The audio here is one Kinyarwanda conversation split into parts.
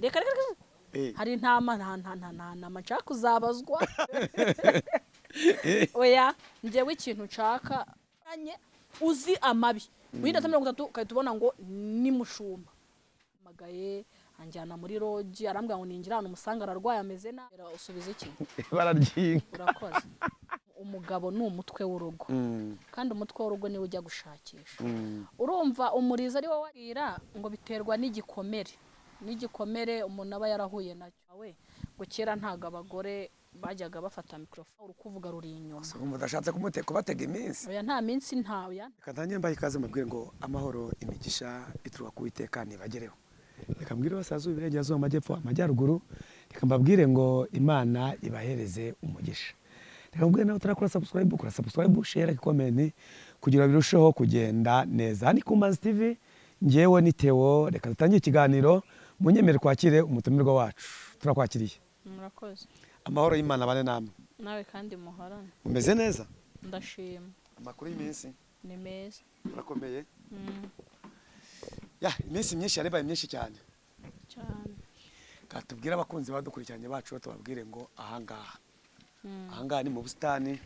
reka hari ntama nshaka kuzabazwa oya njyewe ikintu nshaka uzi amabi wenda 30 ukahita ubona ngo ni mushumba magaye anjyana muri rogi arambwira ngo ninjira hano umusanga ararwaye ameze nabi usubiza iki bararyinga urakoze umugabo ni umutwe w'urugo kandi umutwe w'urugo niwe ujya gushakisha urumva umuriza ari wowe warira ngo biterwa n'igikomere umuntu aba yarahuye nacyo we ngo kera ntago abagore bajyaga bafata microphone urukuvuga ruri inyuma umuntu udashatse kubatega iminsi oya nta minsi ntawe reka ntange mbaye ikaze mubwire ngo amahoro imigisha ituruka ku Uwiteka nibagereho reka mbwire basazuye Iburengerazuba Amajyepfo Amajyaruguru reka mbabwire ngo Imana ibahereze umugisha reka mbwire nawe utarakora subscribe share comment kugira birusheho kugenda neza hani ku Manzi TV ngewe ni Theo reka dutangire ikiganiro munyemere kwakire umutumirwa wacu turakwakiriye murakoze amahoro y'Imana bane namwe nawe kandi muhorana umeze neza ndashima amakuru y'iminsi ni meza urakomeye ya iminsi myinshi yarebaye myinshi cyane katubwira abakunzi badukurikiranye bacu tubabwire ngo ahangaha ni mu busitani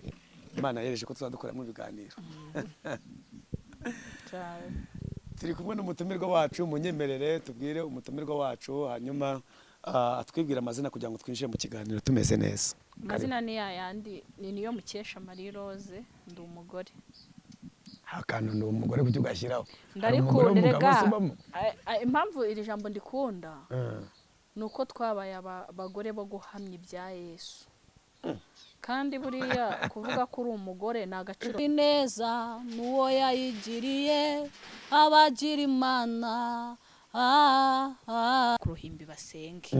Imana yereje ko tuzadukoramo ibiganiro turi kumwe n'umutumirwa wacu munyemerere tubwire umutumirwa wacu hanyuma atwibwira amazina kugira ngo twinjire mu kiganiro tumeze neza amazina ni yayandi ni niyo Mukesha Marie Rose ndi umugore hakano ndi umugore kucyo ugashyiraho ndarikunda impamvu iri jambo ndikunda nuko twabaye abagore bo guhamya ibya Yesu kandi buriya kuvuga ko uri umugore ni agaciro neza nuwo yayigiriye abagira Imana kuruhimbi basenge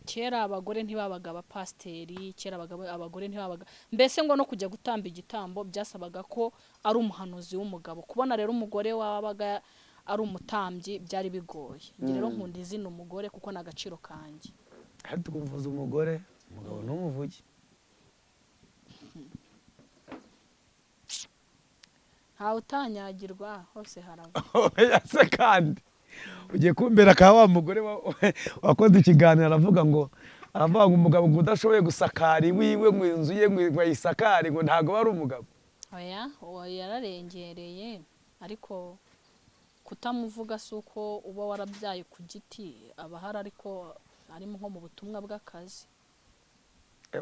kera abagore ntibabaga abapasteri kera abagore ntibabaga mbese ngo no kujya gutamba igitambo byasabaga ko ari umuhanuzi w'umugabo kubona rero umugore wabaga ari umutambyi byari bigoye ngira rero nkunda izina umugore kuko na gaciro kanjye kandi tukuvuza umugabo n'umuvugi ntawe utanyagirwa hose harava yase kandi ugiye kumbera ka wa mugore wakoze ikiganiro aravuga ngo umugabo ngo udashoboye gusakara iwiwe ngo inzu ye ngo yisakare ngo ntago ari umugabo oya yararengereye ariko kutamuvuga suko uba warabyaye ku giti abahara ariko arimo nko mu butumwa bw'akazi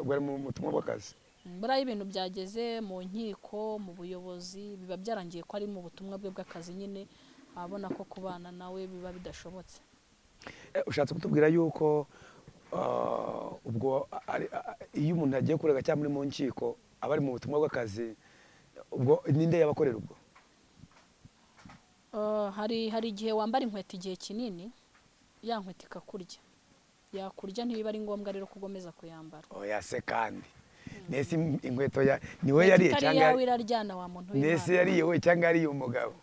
ubwo ari mu butumwa bw'akazi buriya ibintu byageze mu nkiko mu buyobozi biba byarangiye ko ari mu butumwa bwe bw'akazi nyine abona ko kubana nawe biba bidashobotse ushatse kutubwira yuko ubwo iyo umuntu agiye kurega cyangwa muri mu nkiko aba ari mu butumwa bw'akazi ubwo ninde yabakorera ubwo hari igihe wambara inkweto igihe kinini ya nkweto ikakurya yakurya ntibiba ari ngombwa rero kugomeza kuyambara oya se kandi nese inkweto niwe yariye cyangwa yawe iraryana wa muntu w'Imana nese yariye we cyangwa yariye umugabo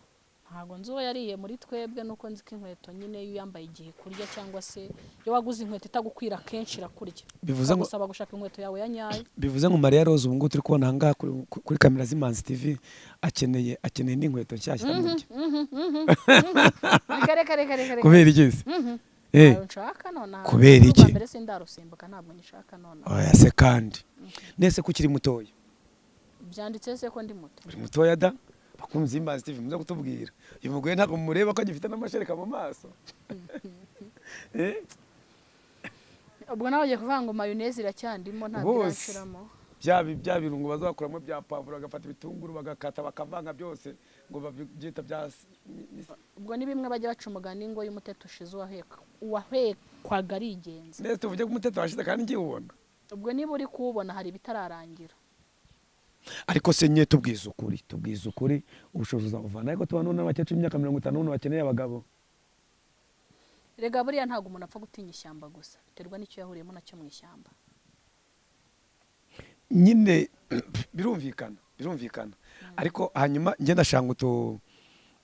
ntago nzi uwo yariye muri twebwe nuko nzi ko inkweto nyine iyo yambaye igihe kurya cyangwa se iyo waguze inkweto itagukwira kenshi irakurya bivuze ngo usaba gushaka inkweto yawe ya nyayo bivuze ngo Marie Rose ubu ngubu turi kubona ahangaha kuri kamera z'Imanzi TV akeneye n'inkweto nshyashya mujye kare kubera igeze nshaka none kubera iki mbere sindarusimbuka ntabwo nishaka none oya se kandi nese kukiri mutoya byanditse se ko ndi muto uri mutoya da bakunze Imanzi TV muze kutubwira uyu mugore ntabwo mureba ko agifite n'amashereka mu maso ubwo nawe ugiye kuvuga ngo mayonnaise iracyandimo ntabwo irashiramo bya birungo bazakuramo bya pavuro bagafata ibitunguru bagakata bakavanga byose ngo babyita bya ubwo ni bimwe bajya baca umugani ngo y'umuteto ushize uwahekwaga ari ingenzi nese tuvuge ko umuteto washize kandi ngiye ubona ubwo niba uri kuwubona hari ibitararangira ariko se nye tubwiza ukuri ubushobozi uzabuvana ariko tubana n'abakecuru imyaka 50 bakeneye abagabo rega buriya ntabwo umuntu apfa gutinya ishyamba gusa biterwa n'icyo yahuriyemo nacyo mu ishyamba nyine birumvikana ariko hanyuma nge ndashanga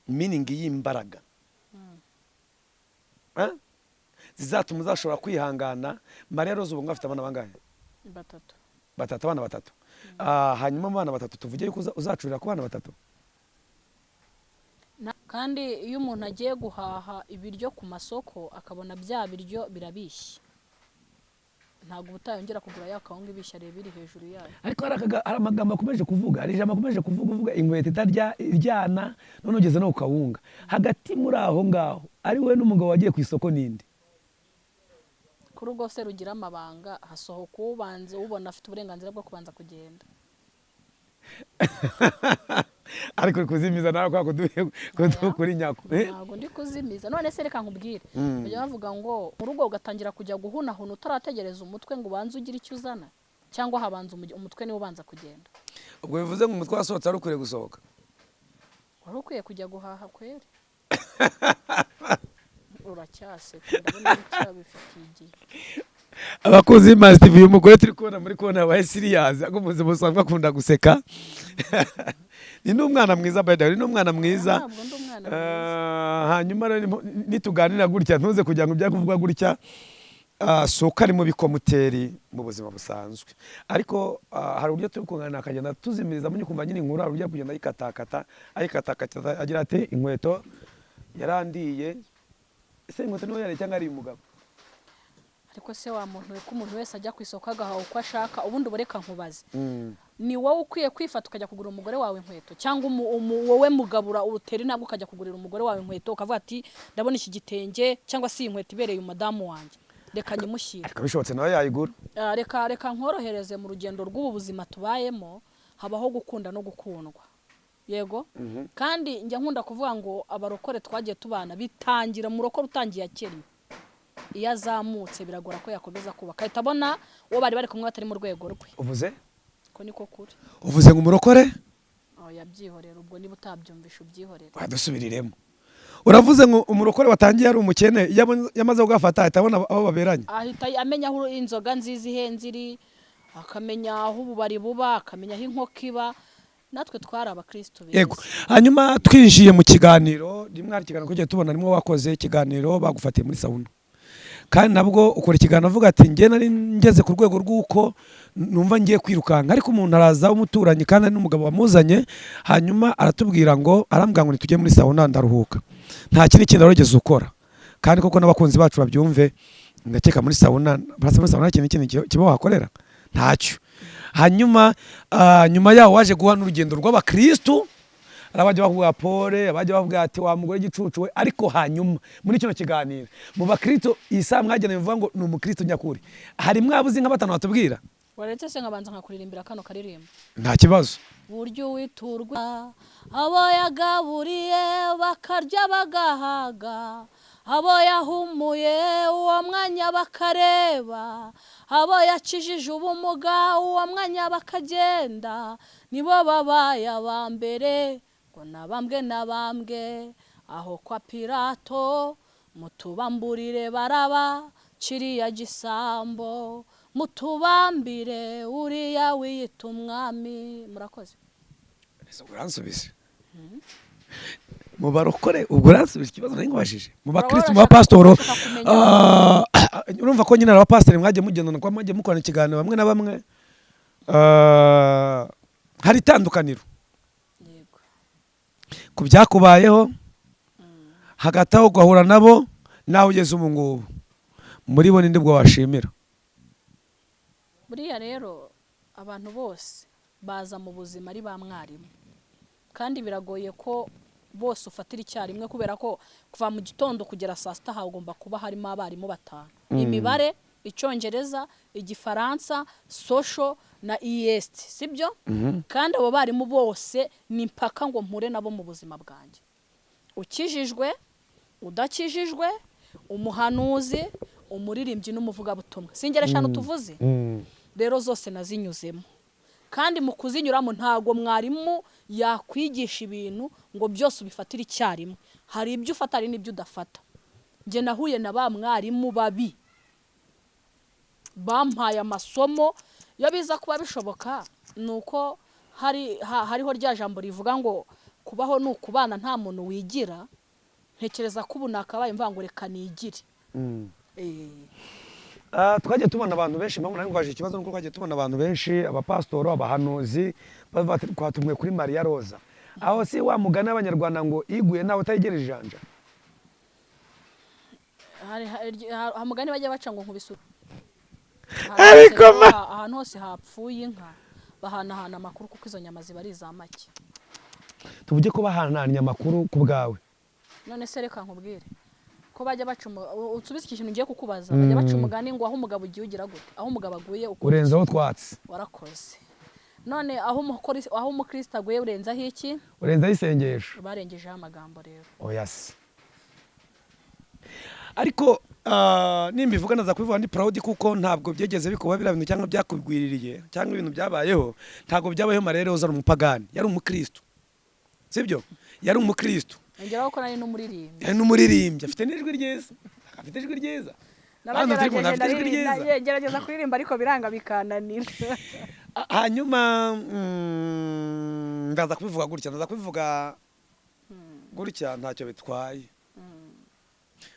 meaning y'imbaraga zizatuma uzashobora kwihangana Marie Rose ubu ngafite abana bangahe abana batatu hanyuma abana batatu tuvuge yuko uzacurira ku bana batatu kandi iyo umuntu agiye guhaha ibiryo ku masoko akabona bya biryo birabishye ntabwo ubutayongera kugura ya kawunga ibishya rero biri hejuru yayo. ariko hari amagambo akomeje kuvuga, hari ijambo akomeje kuvuga inkweto iryana none ugeze no ku kawunga. Hagati muri aho ngaho ari we n'umugabo wagiye ku isoko n'indi kuri ubwo se rugira amabanga hasohoka ubanze ubona afite uburenganzira bwo kubanza kugenda. ariko kuzimiza nawe kwa kuri nyako ntabwo ndi kuzimiza none se reka nkubwire bajya bavuga ngo mu rugo ugatangira kujya guhunahuna utarategereza umutwe ngo ubanze ugire icyo uzana cyangwa habanza umutwe niwe ubanza kugenda. ubwo bivuze ngo umutwe wasohotse ari ukwiye gusohoka, wari ukwiye kujya guhaha kweri. uracyaseka ndabona bicyabifitiye igihe. abakozi b'Imazi TV uyu mugore turi kubona muri kona wa Siriyazi akomuze musanzwe akunda guseka ni n'umwana mwiza by the way, ni n'umwana mwiza. hanyuma nituganira gutya ntuze kugira ngo ibya kuvuga gutya soka ari mu bikomuteri mu buzima busanzwe, ariko hari uburyo turi kungana akagenda tuzimiriza muri kumva nyine inkuru, hari uburyo kugenda ayikatakata agira ati inkweto yarandiye. ese inkweto niwe yari cyangwa ari umugabo? ariko se wa muntu we ko umuntu wese ajya ku isoko agahaha uko ashaka, ubundi ubureka nkubaze ni wowe ukwiye kwifata ukajya kugura umugore wawe inkweto cyangwa wowe mugabura utera intambwe ukajya kugurira umugore wawe inkweto ukavuga ati ndabona iki gitenge cyangwa si inkweto ibereye umudamu wanjye reka nyimushyire. ariko bishobotse nawe yayigura. reka nkorohereze mu rugendo rw'ubu buzima tubayemo habaho gukunda no gukundwa yego. kandi njya nkunda kuvuga ngo abarokore twagiye tubana bitangira mu rokore utangiye akennye, iyo azamutse biragora ko yakomeza kubaka ahita abona uwo bari kumwe batari mu rwego rwe. uvuze ko niko kuri. uvuze ngo umurokore yabyihorera ubwo niba utabyumvisha ubyihorera. wadusubiriremo. uravuze ngo umurokore watangiye ari umukene yamaze kugafata ahita abona aho baberanye, ahita amenya aho inzoga nziza ihenze iri, akamenya aho ububari buba, akamenya aho inkoko iba. natwe twari abakristo beza. yego. hanyuma twinjiye mu kiganiro rimwe hari ikiganiro kugiye tubona rimwe wakoze ikiganiro bagufatiye muri sauna, kandi nabwo ukora ikiganiro avuga ati njye nari ngeze ku rwego rw'uko numva ngiye kwirukanka, ariko umuntu araza umuturanyi kandi ari n'umugabo wamuzanye, hanyuma aratubwira ngo arambwira ngo nitujye muri sauna ndaruhuka. nta kindi kintu warigeze ukora, kandi koko n'abakunzi bacu babyumve, ndakeka muri sauna barasa muri sauna ikintu kiba wakorera ntacyo. hanyuma nyuma yaho waje guha n'urugendo rw'abakristo, abajya bavuga pole, abajya bavuga ati wa mugore gicucu we, ariko hanyuma muri kino kiganiro mu bakristo isa mwageneye mvuga ngo ni umukristo nyakuri, hari mwabuzi nka batanu batubwira. waretse se ngabanza nkakuririmbira kano karirimbo nta kibazo. buryo witurwa abo yagaburiye bakarya bagahaga, abo yahumuye uwo mwanya bakareba, abo yakijije ubumuga uwo mwanya bakagenda, nibo babaye aba mbere ngo nabambwe aho kwa Pilato mutubamburire Baraba kiriya gisambo, mutubambire uriya wiyita umwami. murakoze. uransubize mu barokore, ubwo uransubize ikibazo nari ngubajije mu bakristo mu bapasitoro. urumva ko nyine abapasiteri mwagiye mugendana kwa mwagiye mukorana ikiganiro bamwe na bamwe hari itandukaniro ku byakubayeho hagati aho ugahura nabo nawe ugeze ubu ngubu, muri bo ninde bwo washimira? buriya rero abantu bose baza mu buzima ari ba mwarimu, kandi biragoye ko bose ufatira icyarimwe kubera ko kuva mu gitondo kugera saa sita hagomba kuba harimo abarimu batanu. imibare, icyongereza, igifaransa, social na EST, sibyo? kandi abo barimu bose ni mpaka ngo mpure nabo mu buzima bwanjye, ukijijwe, udakijijwe, umuhanuzi, umuririmbyi n'umuvugabutumwa. singera eshanu tuvuze rero zose nazinyuzemo, kandi mu kuzinyuramo ntago mwarimu yakwigisha ibintu ngo byose ubifatire icyarimwe. hari ibyo ufata hari n'ibyo udafata. njye nahuye na ba mwarimu babi bampaye amasomo, iyo biza kuba bishoboka nuko hariho rya jambo rivuga ngo kubaho ni ukubana nta muntu wigira. ntekereza ko ubu nakabaye mvuga ngo reka nigire. twagiye tubona abantu benshi, mpamvu nari ngwaje ikibazo nuko twagiye tubona abantu benshi, abapasitoro, abahanuzi twatumwe kuri Mariya Roza, aho si wa mugani w'abanyarwanda ngo iguye nawe utayigera ijanja. umugani bajya baca ngo nkubisura Ariko ahantu hose hapfuye inka bahanahana amakuru kuko izo nyama ziba ari iza make. tuvuge ko bahanahanye amakuru ku bwawe. None se reka nkubwire ko bajya baca usubize ikintu ngiye kukubaza, bajya baca umugani ngo aho umugabo ugiye ugira gute, aho umugabo aguye urenzaho twatsi. Warakoze. None aho umukristo aguye urenzaho iki? Urenzaho isengesho. Barengejeho amagambo rero. Oya se. Ariko nimbivuga naza kubivuga ndi proud kuko ntabwo byegeze bikuba bira bintu cyangwa byakugwiririye cyangwa ibintu byabayeho, ntabwo byabayeho Mariya Roza umupagani, yari umukristo. Sibyo? Yari umukristo. Ngeraho ko nari n'umuririmbyi. Yari n'umuririmbyi, afite n'ijwi ryiza. Afite ijwi ryiza. Gerageza kuririmba ariko biranga bikananira. Hanyuma ndaza kubivuga gutya ntacyo bitwaye.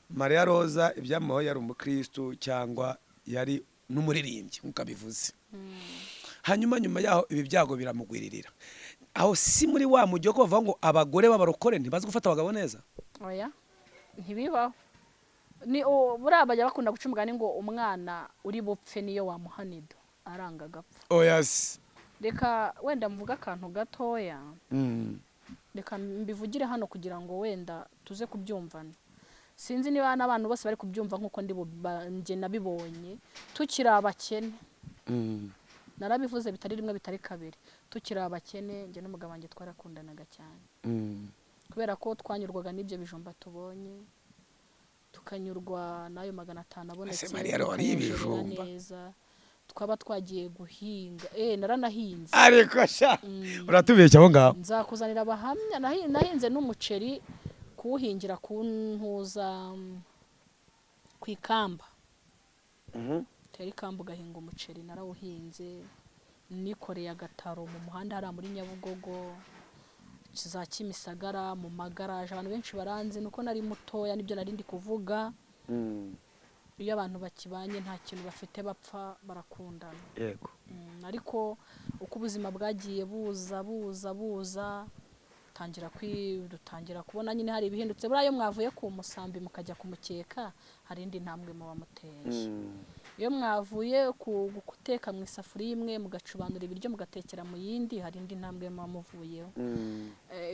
Mariya Roza ibyamuho yari umukristo cyangwa yari n'umuririmbyi nkuko abivuze. Hanyuma nyuma yaho ibi byago biramugwiririra. Aho si muri wa mujyo ko bavuga ngo abagore b'abarokore ntibazi gufata abagabo neza. Oya ntibibaho. Ni buriya bajya bakunda guca umugani ngo umwana uri bupfe niyo wamuhanido aranga gapfa. Oya se. Reka wenda mvuga akantu gatoya. Reka mbivugire hano kugira ngo wenda tuze kubyumvana. Sinzi niba n'abantu bose bari kubyumva nkuko ndi nabibonye. Tukiri abakene. Narabivuze bitari rimwe bitari kabiri. Tukiri abakene nge n'umugabo wanjye twarakundanaga cyane. Kubera ko twanyurwaga n'ibyo bijumba tubonye. Tukanyurwa nayo 500 abonetse. Mariya Roza ari ibijumba. Twaba twagiye guhinga. Naranahinze. Ariko sha uratubeshya aho ngaho. Nzakuzanira abahamya nahinze n'umuceri kuwuhingira kuntuza kwikamba. Teri kamba ugahinga umuceri narawuhinze. Nikoreye agataro mu muhanda hari muri Nyabugogo. Za Kimisagara mu magaraje abantu benshi baranze nuko nari mutoya nibyo nari ndi kuvuga. Iyo abantu bakibanye nta kintu bafite bapfa barakundana. Yego. Ariko uko ubuzima bwagiye buza dutangira kubona nyine hari ibihindutse. Buriya mwavuye ku musambi mukajya kumukeka hari indi ntambwe mu bamuteje. Iyo mwavuye guteka mu isafuriya imwe mugacubanura ibiryo mugatekera mu yindi hari indi ntambwe muvuyeho.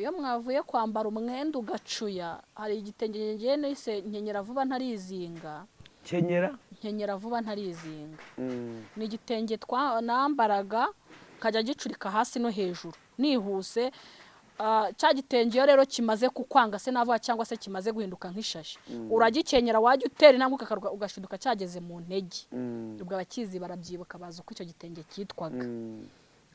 Iyo mwavuye kwambara umwenda ugacuya hari igitenge ngiye nise nkenyera vuba ntarizinga. Nkenyera vuba ntarizinga. Ni igitenge nambaraga kajya gicurika hasi no hejuru nihuse. Cya gitenge rero kimaze kukwanga se navuga cyangwa se kimaze guhinduka nk'ishashi uragikenyera wajya utera intambwe ugashiduka cyageze mu ntege. Ubwo abakizi barabyibuka bazi uko icyo gitenge cyitwaga.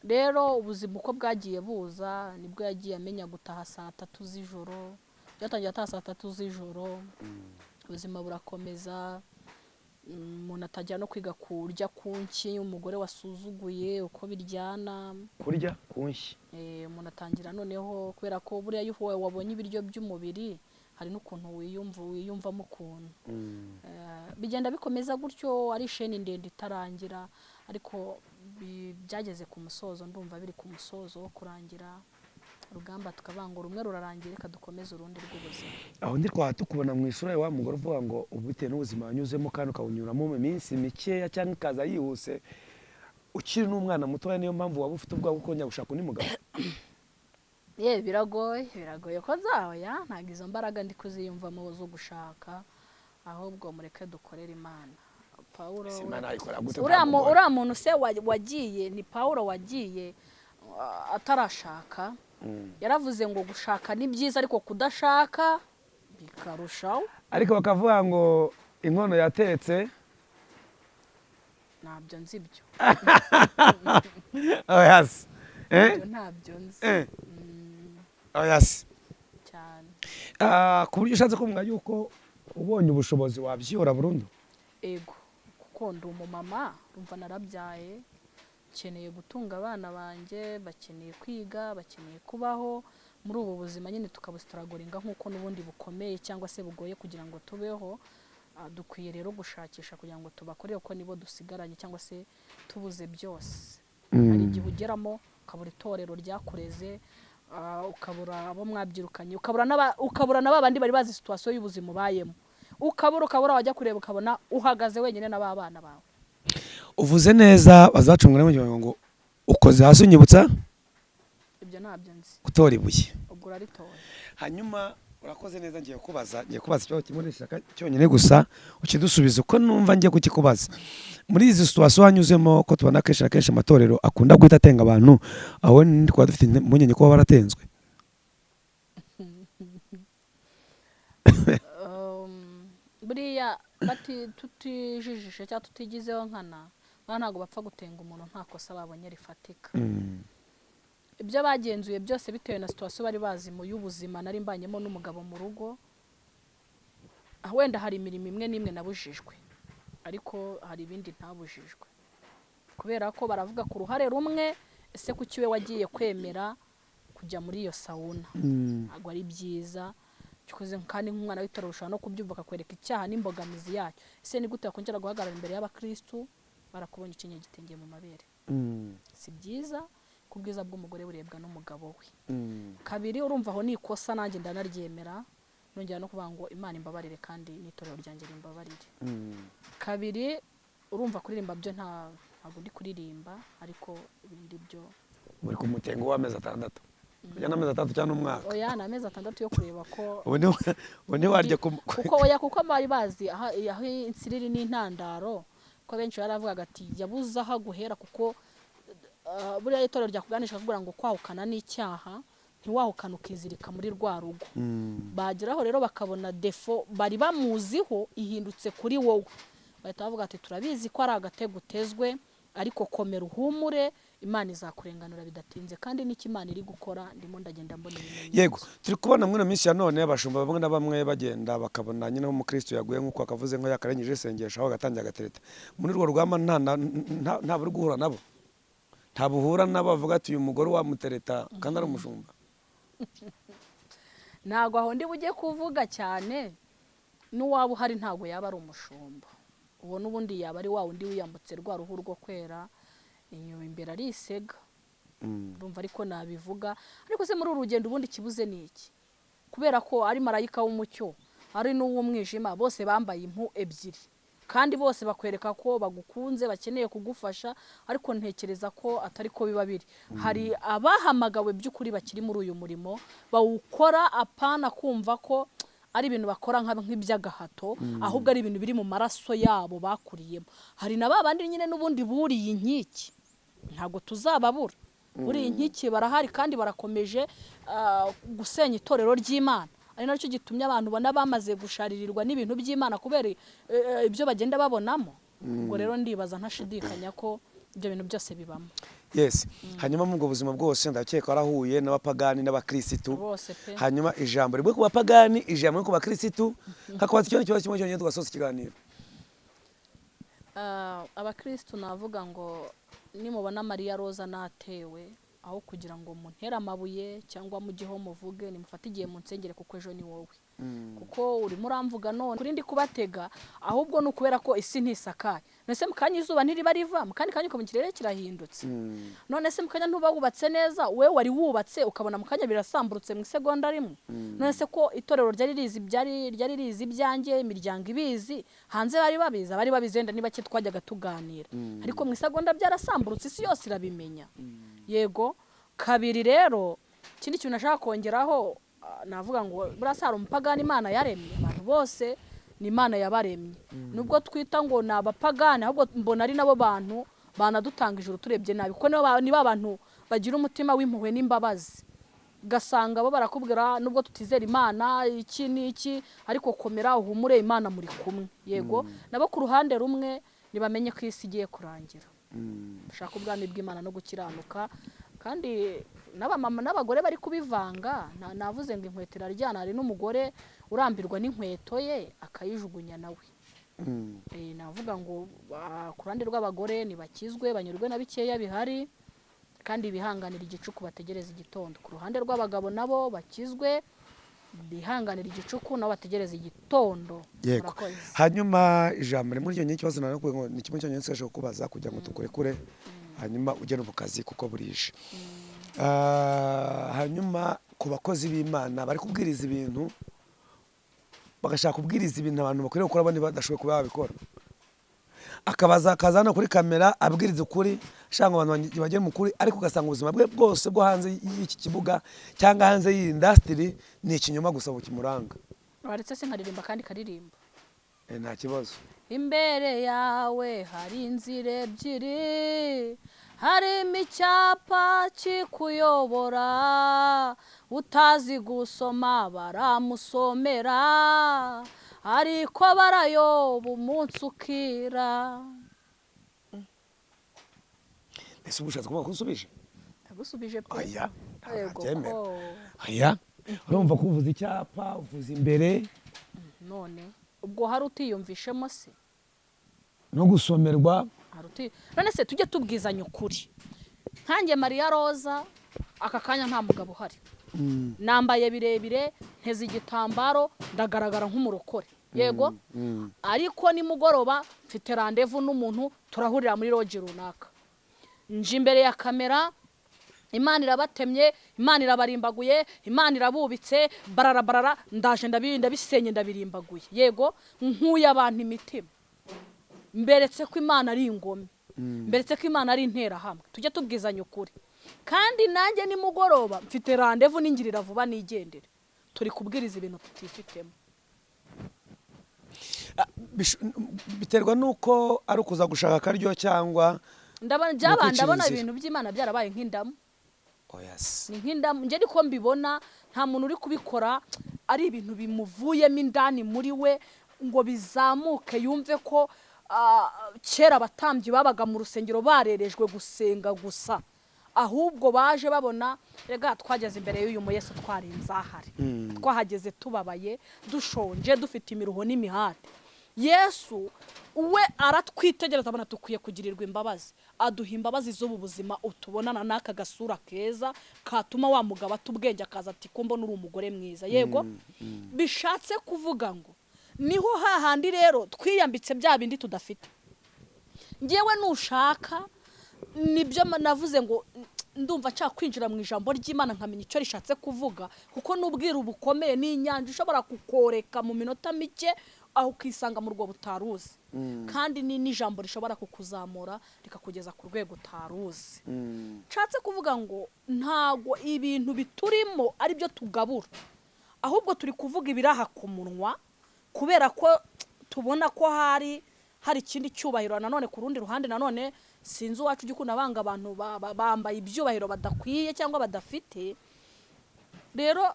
Rero ubuzima uko bwagiye buza nibwo yagiye amenya gutaha saa 3 z'ijoro. Byatangiye ataha saa 3 z'ijoro. Ubuzima burakomeza. Umuntu atajya no kwiga kurya kunki umugore wasuzuguye uko biryana. Kurya kunki. Umuntu atangira noneho kubera ko buriya iyo wabonye ibiryo by'umubiri hari n'ukuntu wiyumvamo ukuntu. Bigenda bikomeza gutyo ari sheni ndende itarangira ariko byageze ku musozo ndumva biri ku musozo wo kurangira. Rugamba tukabanga rumwe rurarangira reka dukomeze urundi rw'ubuzima. Aho ndi tukubona mu isura ya wa mugore uvuga ngo ubute n'ubuzima wanyuzemo kandi ukawunyuramo mu minsi mikeya cyangwa ikaza yihuse ukiri n'umwana mutoya niyo mpamvu waba ufite ubwawe uko nyagushaka undi mugabo. Biragoye ko nzahoya ntago izo mbaraga ndi kuziyumvamo zo gushaka ahubwo mureke dukorera Imana. Paulo uriya muntu se wagiye ni Paulo wagiye atarashaka. Yaravuze ngo gushaka ni byiza ariko kudashaka bikarushaho. Ariko bakavuga ngo inkono yatetse ntabyo nzi byo. Yes. Ntabyo nzi. Yes. Cyane. Ku buryo ushatse kumva yuko ubonye ubushobozi wabyihora burundu. Ego kuko ndi umumama rumva narabyaye. Bakeneye gutunga abana banjye, bakeneye kwiga, bakeneye kubaho muri ubu buzima nyine tukabusitaragoringa nkuko n'ubundi bukomeye cyangwa se bugoye kugira ngo tubeho. Dukwiye rero gushakisha kugira ngo tubakorere uko nibo dusigaranye cyangwa se tubuze byose. Hari igihe ugeramo ukabura itorero ryakureze ukabura abo mwabyirukanye, ukabura na babandi bari bazi situation y'ubuzima ubayemo, ukabura wajya kureba ukabona uhagaze wenyine n'abana bawe. Uvuze neza bazacungura ngo ukoze hasi unyibutsa ibyo ntabyo nzi. gutora ibuye ubwo uraritoye. hanyuma urakoze neza, ngiye kubaza ikibazo kimwe cyonyine gusa ukidusubiza uko numva ngiye kukikubaza. Muri izi situation wanyuzemo ko tubona kenshi na kenshi amatorero akunda guhita atenga abantu, aho twaba dufite impungenge ko baratenzwe. Buriya tutijijishe cyangwa tutigizeho nkana ntabwo bapfa gutenga umuntu nta kosa babonye rifatika. Ibyo bagenzuye byose bitewe na situation bari bazi mu y'ubuzima. Nari mbanyemo n'umugabo mu rugo, wenda hari imirimo imwe n'imwe nabujijwe, ariko hari ibindi ntabujijwe, kubera ko baravuga ku ruhare rumwe, ese kuki we wagiye kwemera kujya muri iyo sauna? Ntabwo ari byiza. Kandi nk'umwana w'itorero ushobora no kubyumva akakwereka icyaha n'imbogamizi yacyo. Ese ni gute wakongera guhagarara imbere y'abakristu barakubonye ukenyeye igitenge mu mabere? Si byiza. Ku bwiza bw'umugore burebwa n'umugabo we. Kabiri, urumva aho ni ikosa, nanjye ndanaryemera, nongera no kuvuga ngo Imana imbabarire kandi n'itorero ryanjye rimbabarire. Kabiri, urumva kuririmba byo ntabwo ndi kuririmba, ariko ibindi byo muri ku mutengo w'amezi 6 kujya n'amezi 3 cyangwa umwaka. Oya, ni amezi 6 yo kureba ko ubundi warya kuko bari bazi aho insiriri n'intandaro, ko benshi baravugaga ati yabuze aho guhera, kuko buriya itorero ryakuganisha kugira ngo kwahukana n'icyaha, ntiwahukana ukizirika muri rwa rugo. Bageraho rero bakabona defo bari bamuziho ihindutse kuri wowe, bahita bavuga ati turabizi ko ari agatego utezwe, ariko komera uhumure, Imana izakurenganura bidatinze, kandi n'iki Imana iri gukora ndimo ndagenda mbona ibimenyetso. Yego, turi kubona muri minsi ya none abashumba bamwe na bamwe bagenda bakabona nyine mu Kristo yaguye nk'uko akavuze ngo yakarengije isengesho aho gatangira gatereta. Muri rwo rwama nta buri guhura nabo, nta buhura nabo bavuga ati uyu mugore wamutereta kandi ari umushumba. Ntago aho ndi bujye kuvuga cyane, n'uwaba uhari ntago yaba ari umushumba. Uwo n'ubundi yaba ari wa undi wiyambutse rwa ruhu rwo kwera, inyuma imbere ari isega. Urumva ariko nabivuga, ariko se muri urugendo ubundi kibuze ni iki? Kubera ko ari marayika w'umucyo, ari n'uw'umwijima, bose bambaye impu ebyiri, kandi bose bakwereka ko bagukunze, bakeneye kugufasha, ariko ntekereza ko atari ko biba biri. Hari abahamagawe by'ukuri bakiri muri uyu murimo, bawukora apana kumva ko ari ibintu bakora nk'iby'agahato, ahubwo ari ibintu biri mu maraso yabo bakuriyemo. Hari na babandi nyine n'ubundi buriye inkiki, ntabwo tuzababura. Buriye inkiki barahari kandi barakomeje gusenya itorero ry'Imana. Ari nacyo gitumye abantu bana bamaze gusharirirwa n'ibintu by'Imana kubera ibyo bagenda babonamo. Ubwo rero ndibaza ntashidikanya ko ibyo bintu byose bibamo. Yes. Hanyuma mu buzima bwose ndakeka arahuye n'abapagani n'abakristo. Hanyuma ijambo ribwe ku bapagani, ijambo ku bakristo, hakwaza ikibazo kimwe cyonyine tugasoza ikiganiro. Abakristo navuga ngo nimubona Maria Roza natewe, aho kugira ngo muntere amabuye cyangwa mugiho muvuge, nimufate igihe munsengere kuko ejo ni wowe. Kuko uri muramvuga none kuri ndi kubatega, ahubwo n'ukubera ko isi ntisakaye. Nese mukanya izuba ntiriba riva, mukanya kanyuka mu kirere kirahindutse. None se mukanya ntuba wubatse neza, we wari wubatse ukabona mukanya birasamburutse mu segonda rimwe. None se ko itorero ryari rizi ibyanjye, imiryango ibizi, hanze bari babizi wenda niba cyo twajyaga tuganira. Ariko mu segonda byarasamburutse, isi yose irabimenya. Yego. Kabiri rero, kindi kintu nashaka kongeraho, navuga ngo burasara umupagani Imana yaremye, abantu bose ni Imana yabaremye. Nubwo twita ngo ni abapagani, ahubwo mbona ari nabo bantu banadutanga ijuru turebye nabi, kuko niba abantu bagira umutima w'impuhwe n'imbabazi, gasanga bo barakubwira nubwo tutizera Imana iki n'iki, ariko komera uhumure, Imana muri kumwe. Yego, nabo ku ruhande rumwe nibamenye ko isi igiye kurangira, ushaka ubwami bw'Imana no gukiranuka. Kandi n'abamama n'abagore bari kubivanga, navuze ngo inkweto iraryana, hari n'umugore urambirwa n'inkweto ye akayijugunya nawe. Navuga ngo ku ruhande rw'abagore nibakizwe, banyurwe na bikeya bihari, kandi bihanganira igicuku bategereza igitondo. Ku ruhande rw'abagabo nabo bakizwe, bihanganira igicuku nabo bategereza igitondo. Yego. Hanyuma ijambo muri cyo n'ikibazo narakubwiye ngo ni kimwe cyonyine nshaka kubaza kugira ngo tukurekure, hanyuma ujye no mu kazi kuko burije. hanyuma ku bakozi b'Imana bari kubwiriza ibintu bagashaka kubwiriza ibintu abantu bakwiriye gukora abandi badashoboye kuba babikora, akaza hano kuri kamera abwiriza ukuri ashaka ngo abantu bagere mu kuri, ariko ugasanga ubuzima bwe bwose bwo hanze y'iki kibuga cyangwa hanze y'iyi industry ni ikinyoma gusa bukimuranga. waretse se nkaririmba kandi karirimba Nta kibazo. imbere yawe hari inzira ebyiri, harimo icyapa kikuyobora, utazi gusoma baramusomera, ariko barayoba umunsi ukira. Ese ubushatse kuvuga ko usubije? Ndagusubije pe. Oya, Yego ntabyemera. ko. Oya, urumva ko uvuze icyapa, uvuze imbere None ubwo hari utiyumvishemo se? no gusomerwa. None se tujye tubwizanya ukuri. Nkanjye Maria Roza aka kanya nta mugabo uhari. Nambaye birebire, nteze igitambaro, ndagaragara nk'umurokore. Yego? Ariko ni mugoroba mfite rendezvous n'umuntu turahurira muri lodge runaka. Nje imbere ya kamera, Imana irabatemye, Imana irabarimbaguye, Imana irabubitse, barara ndaje ndabisenye ndabirimbaguye. Yego? Nkuye abantu imitima. Mberetse ko Imana ari ingome. Mberetse ko Imana ari intera hamwe. Tujye tubwizanya ukuri. Kandi nanjye ni mugoroba mfite rendezvous n'ingirira vuba nigendere. Turi kubwiriza ibintu tutifitemo. Biterwa nuko ari ukuza gushaka akaryo cyangwa ndabona ibintu by'Imana byarabaye nk'indamu. Yes. Ni nk'indamu nje niko mbibona, nta muntu uri kubikora ari ibintu bimuvuyemo indani muri we ngo bizamuke yumve ko kera abatambyi babaga mu rusengero barerejwe gusenga gusa, ahubwo baje babona rega twageze imbere y'uyu Yesu twarinze ahari, twahageze tubabaye, dushonje, dufite imiruho n'imihate. Yesu we aratwitegereza abona tukwiye kugirirwa imbabazi, aduha imbabazi z'ubu buzima utubonana n'aka gasura keza katuma wa mugabo atubwenge akaza ati ko mbona uri umugore mwiza. Yego? Bishatse kuvuga ngo niho hahandi rero twiyambitse bya bindi tudafite. Ngewe nushaka nibyo navuze ngo ndumva nshaka kwinjira mu ijambo ry'Imana nkamenya icyo rishatse kuvuga, kuko nubwira ubukomeye n'inyanja ushobora kukoreka mu minota mike aho ukisanga mu rwo butaruzi, kandi ni n'ijambo rishobora kukuzamura rikakugeza ku rwego utaruzi. Nshatse kuvuga ngo ntago ibintu biturimo ari byo tugabura, ahubwo turi kuvuga ibiraha ku munwa kubera ko tubona ko hari ikindi cyubahiro. Nanone ku rundi ruhande nanone sinzi uwacu ugikunda banga abantu bambaye ibyubahiro badakwiye cyangwa badafite. Rero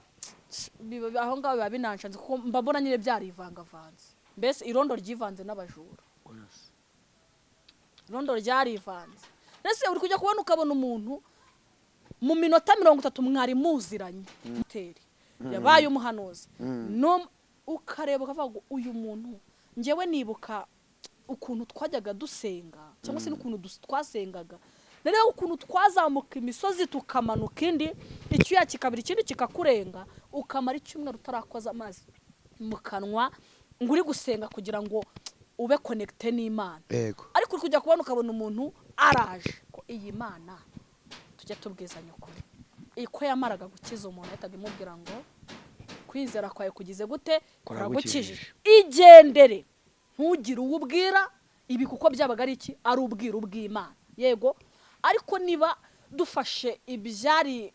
aho ngaho biba binanshanze kuko mbabona nyine byarivangavanze. Mbese irondo ryivanze n'abajura. Irondo ryarivanze. Nese uri kujya kubona ukabona umuntu mu minota 30 mwari muziranye muteri yabaye umuhanuzi, no ukareba ukavuga uyu muntu ngewe nibuka ukuntu twajyaga dusenga cyangwa se n'ukuntu twasengaga, rero ukuntu twazamuka imisozi tukamanuka indi icyuya kikabira ikindi kikakurenga ukamara icyumweru utarakoza amazi mu kanwa ngo uri gusenga kugira ngo ube connecte n'Imana. Ariko kujya kubona ukabona umuntu araje ko iyi Mana tujya tubwizanya ukuri iko yamaraga gukiza umuntu ahitaga imubwira ngo kwizera kwawe kugize gute kuragukijije, igendere ntugire uwubwira ibi kuko byabaga ari iki ari ubwira ubw'Imana. Yego? Ariko niba dufashe ibyari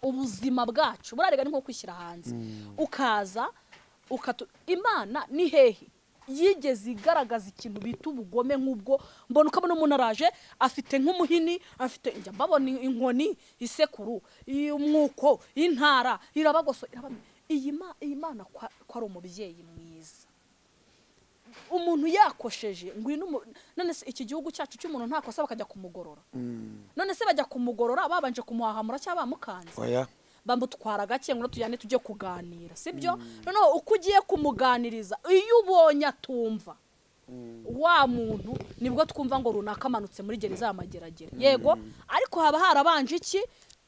ubuzima bwacu burarega ni nko kwishyira hanze ukaza Imana ni hehe yigeze igaragaza ikintu bita ubugome nk'ubwo mbona ukabona umuntu araje afite nk'umuhini, afite njya mbabona inkoni, isekuru, umwuko, intara, irabagoso iyi Mana ko ari umubyeyi mwiza. Umuntu yakosheje ngwino none se iki gihugu cyacu cy'umuntu ntakosa bakajya kumugorora. None se bajya kumugorora babanje kumuhahamura cyangwa bamukanze. Oya.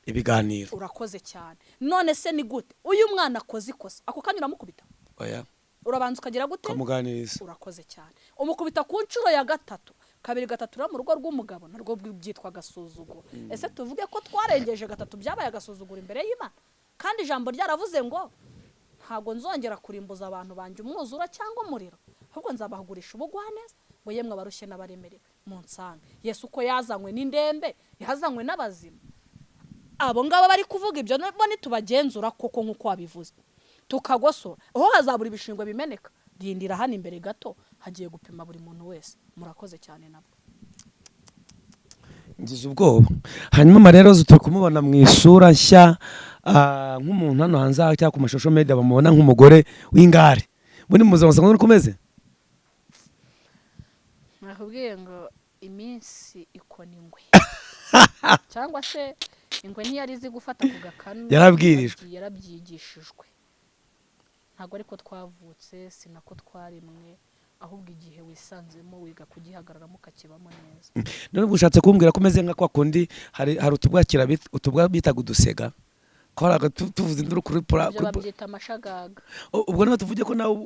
ibiganiro. Urakoze cyane. None se ni gute uyu mwana akoze ikosa ako kanyura mukubita? Oya. Urabanza ukagira gute? Kamuganiriza. Urakoze cyane. Umukubita ku nshuro ya gatatu kabiri gatatu rero mu rugo rw'umugabo narwo byitwa agasuzuguro. Ese tuvuge ko twarengeje gatatu byabaye agasuzuguro imbere y'Imana, kandi ijambo ryaravuze ngo ntago nzongera kurimbuza abantu banje umwuzura cyangwa umuriro, ahubwo nzabahugurisha ubugwaneza ngo yemwe abarushye n'abaremerewe munsange. Yesu uko yazanywe n'indembe yazanywe n'abazima. Abo ngabo bari kuvuga ibyo bo nitubagenzura koko nk'uko wabivuze tukagosora aho hazabura ibishingwe bimeneka, rindira hano imbere gato hagiye gupima buri muntu wese. Murakoze cyane nabwo. ngize ubwoba. Hanyuma Maria Rose turi kumubona mu isura nshya nk'umuntu hano hanze cyangwa ku mashusho media bamubona nk'umugore w'ingare. Muri muzima usanga uri kumeze? Nakubwiye ngo iminsi ikona ingwe cyangwa se ingwe ntiyari izi gufata ku gakanu, yarabyigishijwe. Ntabwo ariko twavutse, sinako twarimwe, ahubwo igihe wisanzemo wiga kugihagararamo ukakibamo neza. None ushatse kumbwira ko umeze nka kwa kundi hari utubwa bitaga udusega ko tuvuze induru kuri ibyo babyita amashagaga. Ubwo nawe tuvuge ko nawe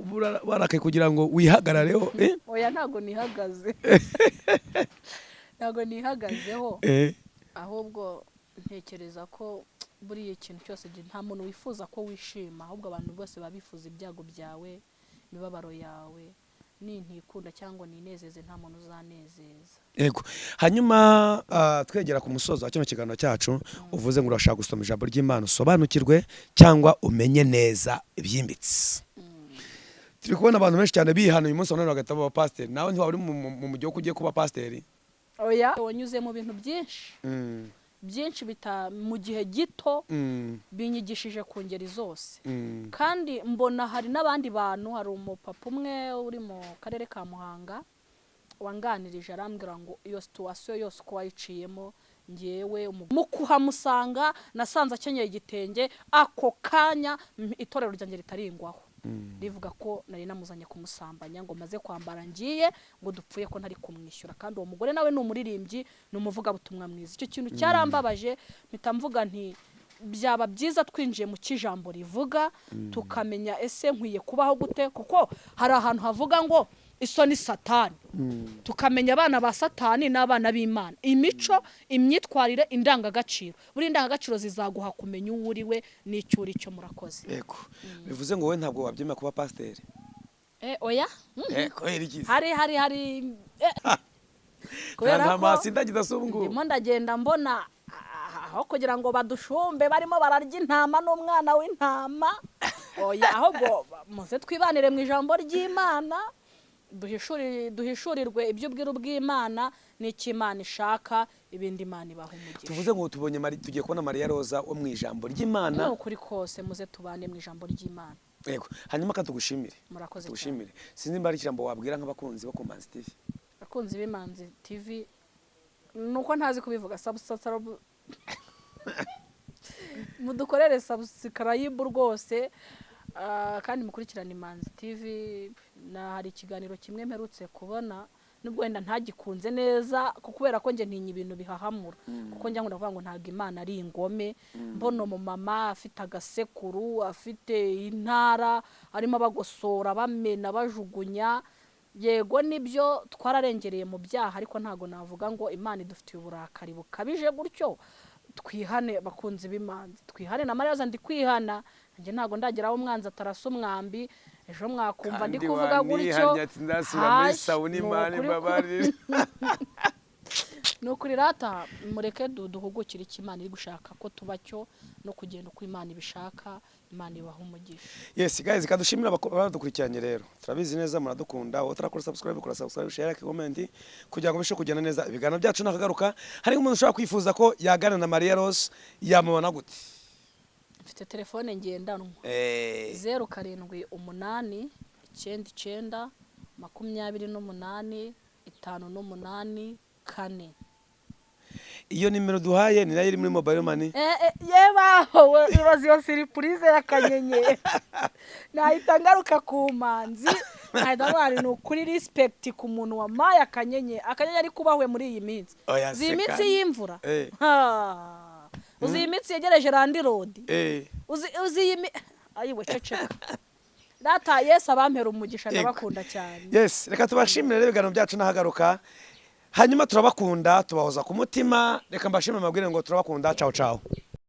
barakaye kugira ngo wihagarareho. Oya ntago nihagaze ntago nihagazeho, ahubwo ntekereza ko buriya ikintu cyose nta muntu wifuza ko wishima, ahubwo abantu bose babifuza ibyago byawe, imibabaro yawe. Nintikunda cyangwa ninezeze nta muntu uzanezeza. Yego. Hanyuma twegera ku musozo wa kino kiganiro cyacu, uvuze ngo urashaka gusoma ijambo ry'Imana usobanukirwe cyangwa umenye neza ibyimbitse. Turi kubona abantu benshi cyane bihana uyu munsi none bagataba aba pasteur. Nawe ntiwaba uri mu mujyi wo kugiye kuba pasteur? Oya, wanyuze mu bintu byinshi byinshi mu gihe gito, binyigishije ku ngeri zose. Kandi mbona hari n'abandi bantu, hari umupapa umwe uri mu karere ka Muhanga wanganirije arambwira ngo iyo situation yose uko wayiciyemo, ngewe mu kuhamusanga nasanze akenyeye igitenge, ako kanya itorero ryanjye ritaringwaho. Rivuga ko nari namuzanye kumusambanya ngo maze kwambara ngiye ngo dupfuye ko ntari kumwishyura, kandi uwo mugore nawe ni umuririmbyi, ni umuvuga butumwa mwiza. Icyo kintu cyarambabaje, mpita mvuga nti byaba byiza twinjiye mu kijambo rivuga tukamenya ese nkwiye kubaho gute, kuko hari ahantu havuga ngo isoni satani, tukamenya abana ba satani n'abana b'Imana, imico, imyitwarire, indangagaciro. Buri indangagaciro zizaguha kumenya uwo uriwe n'icyuri cyo. Murakoze. Yego. Bivuze ngo wowe ntabwo wabyemera kuba pasteur? Oya. Hari kubera ko nta kidasubungu ndimo ndagenda mbona aho kugira ngo badushumbe barimo bararya intama n'umwana w'intama. Oya, ahubwo muze twibanire mu ijambo ry'Imana, duhishurirwe ibyo ubwira bw'Imana n'icyo Imana ishaka, ibindi Imana ibaha umugisha. Tuvuze ngo tugiye kubona Maria Rose wo mu ijambo ry'Imana. Ukuri kose muze tubane mu ijambo ry'Imana. Yego. Hanyuma katugushimire. Murakoze. Tugushimire. Sinzi mbari ijambo wabwira nk'abakunzi bo ku Manzi TV. Abakunzi b'Imanzi TV nuko ntazi kubivuga, subscribe mudukorere subscribe rwose, kandi mukurikirane Imanzi TV. Hari ikiganiro kimwe mperutse kubona, nubwo wenda ntagikunze neza kubera ko nje ntinya ibintu bihahamura, kuko njya nkunda kuvuga ngo ntago Imana ari ingome. Mbono mu mama afite agasekuru, afite intara, arimo bagosora bamena bajugunya. Yego nibyo twararengereye mu byaha, ariko ntago navuga ngo Imana idufitiye uburakari bukabije gutyo. Twihane bakunzi b'Imanzi, twihane na Maria Rose ndi kwihana, nje ntago ndageraho umwanzi atarasa umwambi. Ejo mwakumva ndi kuvuga gutyo nukuri rata, mureke duhugukira icyo Imana iri gushaka ko tuba cyo, no kugenda uko Imana ibishaka. Imana ibaha umugisha. Yes guys, kadushimira abadukurikiranye rero. Turabizi neza muradukunda. Wowe utarakora subscribe, kora subscribe, share, comment kugira ngo bishe kugenda neza. Ibiganiro byacu nakagaruka. Hari umuntu ushaka kwifuza ko yagana na Maria Rose, yamubona gute? Mfite telefone ngendanwa 0788 99 28 584. Iyo nimero duhaye ni nayo iri muri mobile money. Yebaho ibazi yo surprise yakanyenye. Nahita ngaruka ku Manzi, nahita bari no kuri respect ku muntu wa Maya akanyenye ari kubahwe muri iyi minsi. Zimitsi y'imvura. Uzi imitsi yegereje Randi Road. Uzi ayiwe ceceka. Data Yes abampera umugisha ndabakunda cyane. Yes, reka tubashimire rero ibiganiro byacu nahagaruka. hanyuma turabakunda tubahoza ku mutima reka mbashime mabwire ngo turabakunda ciao ciao